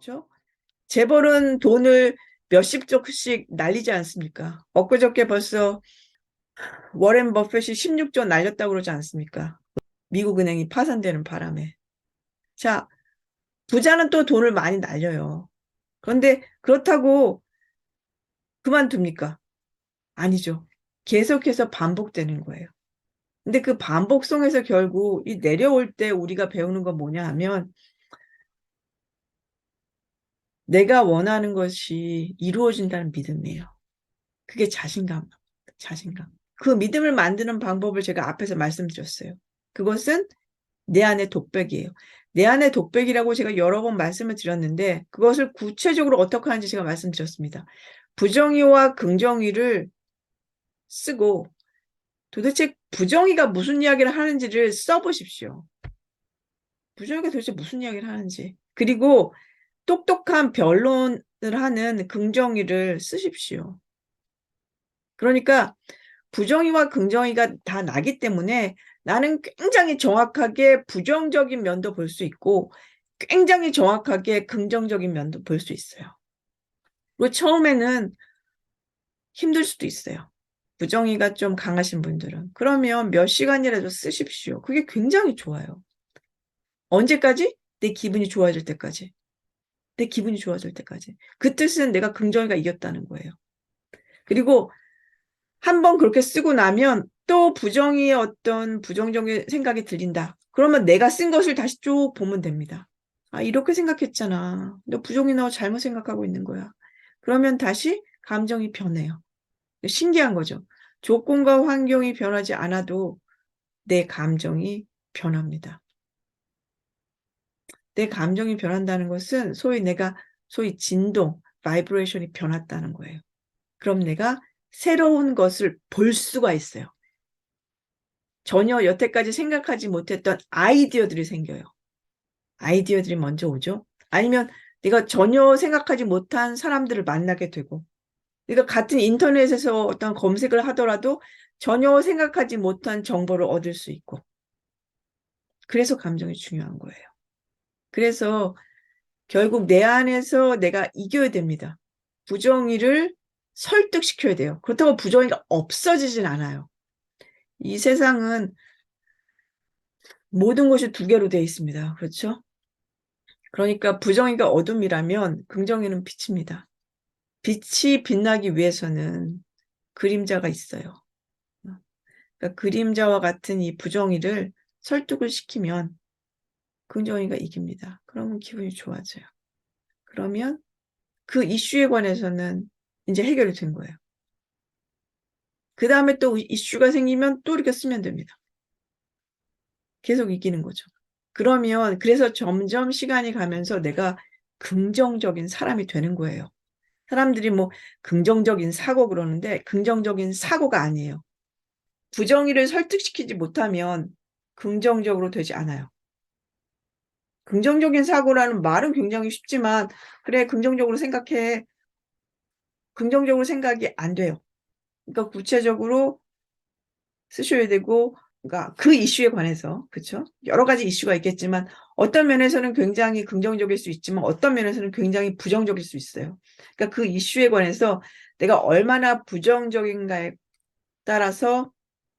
그렇죠? 재벌은 돈을 몇십 조씩 날리지 않습니까? 엊그저께 벌써 워렌 버핏이 16조 날렸다고 그러지 않습니까? 미국 은행이 파산되는 바람에. 자, 부자는 또 돈을 많이 날려요. 그런데 그렇다고 그만둡니까? 아니죠. 계속해서 반복되는 거예요. 근데 그 반복성에서 결국 이 내려올 때 우리가 배우는 건 뭐냐 하면 내가 원하는 것이 이루어진다는 믿음이에요. 그게 자신감, 자신감. 그 믿음을 만드는 방법을 제가 앞에서 말씀드렸어요. 그것은 내 안의 독백이에요. 내 안의 독백이라고 제가 여러 번 말씀을 드렸는데 그것을 구체적으로 어떻게 하는지 제가 말씀드렸습니다. 부정의와 긍정의를 쓰고 도대체 부정의가 무슨 이야기를 하는지를 써보십시오. 부정의가 도대체 무슨 이야기를 하는지. 그리고 똑똑한 변론을 하는 긍정의를 쓰십시오. 그러니까 부정의와 긍정의가 다 나기 때문에 나는 굉장히 정확하게 부정적인 면도 볼 수 있고 굉장히 정확하게 긍정적인 면도 볼 수 있어요. 그리고 처음에는 힘들 수도 있어요. 부정의가 좀 강하신 분들은. 그러면 몇 시간이라도 쓰십시오. 그게 굉장히 좋아요. 언제까지? 내 기분이 좋아질 때까지. 내 기분이 좋아질 때까지. 그 뜻은 내가 긍정의가 이겼다는 거예요. 그리고 한번 그렇게 쓰고 나면 또 부정의의 어떤 부정적인 생각이 들린다. 그러면 내가 쓴 것을 다시 쭉 보면 됩니다. 아, 이렇게 생각했잖아. 너 부정이 너 잘못 생각하고 있는 거야. 그러면 다시 감정이 변해요. 신기한 거죠. 조건과 환경이 변하지 않아도 내 감정이 변합니다. 내 감정이 변한다는 것은 소위 진동, 바이브레이션이 변했다는 거예요. 그럼 내가 새로운 것을 볼 수가 있어요. 전혀 여태까지 생각하지 못했던 아이디어들이 생겨요. 아이디어들이 먼저 오죠. 아니면 내가 전혀 생각하지 못한 사람들을 만나게 되고 내가 같은 인터넷에서 어떤 검색을 하더라도 전혀 생각하지 못한 정보를 얻을 수 있고 그래서 감정이 중요한 거예요. 그래서 결국 내 안에서 내가 이겨야 됩니다. 부정의를 설득시켜야 돼요. 그렇다고 부정의가 없어지진 않아요. 이 세상은 모든 것이 두 개로 되어 있습니다. 그렇죠? 그러니까 부정의가 어둠이라면 긍정의는 빛입니다. 빛이 빛나기 위해서는 그림자가 있어요. 그러니까 그림자와 같은 이 부정의를 설득을 시키면 긍정의가 이깁니다. 그러면 기분이 좋아져요. 그러면 그 이슈에 관해서는 이제 해결이 된 거예요. 그 다음에 또 이슈가 생기면 또 이렇게 쓰면 됩니다. 계속 이기는 거죠. 그러면 그래서 점점 시간이 가면서 내가 긍정적인 사람이 되는 거예요. 사람들이 뭐 긍정적인 사고 그러는데 긍정적인 사고가 아니에요. 부정의를 설득시키지 못하면 긍정적으로 되지 않아요. 긍정적인 사고라는 말은 굉장히 쉽지만 그래 긍정적으로 생각해. 긍정적으로 생각이 안 돼요. 그러니까 구체적으로 쓰셔야 되고 그러니까 그 이슈에 관해서 그렇죠? 여러 가지 이슈가 있겠지만 어떤 면에서는 굉장히 긍정적일 수 있지만 어떤 면에서는 굉장히 부정적일 수 있어요. 그러니까 그 이슈에 관해서 내가 얼마나 부정적인가에 따라서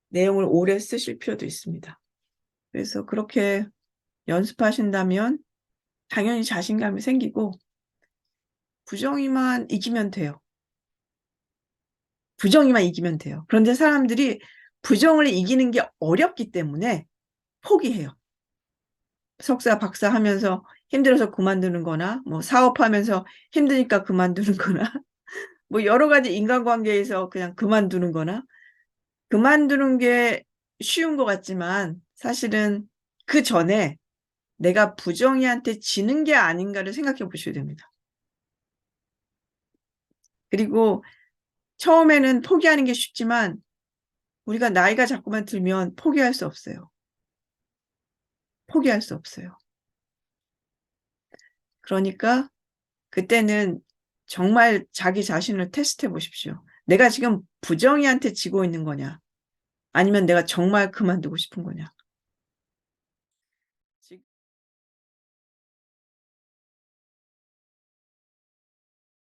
내용을 오래 쓰실 필요도 있습니다. 그래서 그렇게 연습하신다면 당연히 자신감이 생기고 부정의만 이기면 돼요. 부정의만 이기면 돼요. 그런데 사람들이 부정을 이기는 게 어렵기 때문에 포기해요. 석사, 박사 하면서 힘들어서 그만두는 거나, 뭐 사업하면서 힘드니까 그만두는 거나, 뭐 여러 가지 인간관계에서 그냥 그만두는 거나, 그만두는 게 쉬운 것 같지만 사실은 그 전에 내가 부정의한테 지는 게 아닌가를 생각해 보셔야 됩니다. 그리고 처음에는 포기하는 게 쉽지만 우리가 나이가 자꾸만 들면 포기할 수 없어요. 포기할 수 없어요. 그러니까 그때는 정말 자기 자신을 테스트해 보십시오. 내가 지금 부정의한테 지고 있는 거냐? 아니면 내가 정말 그만두고 싶은 거냐?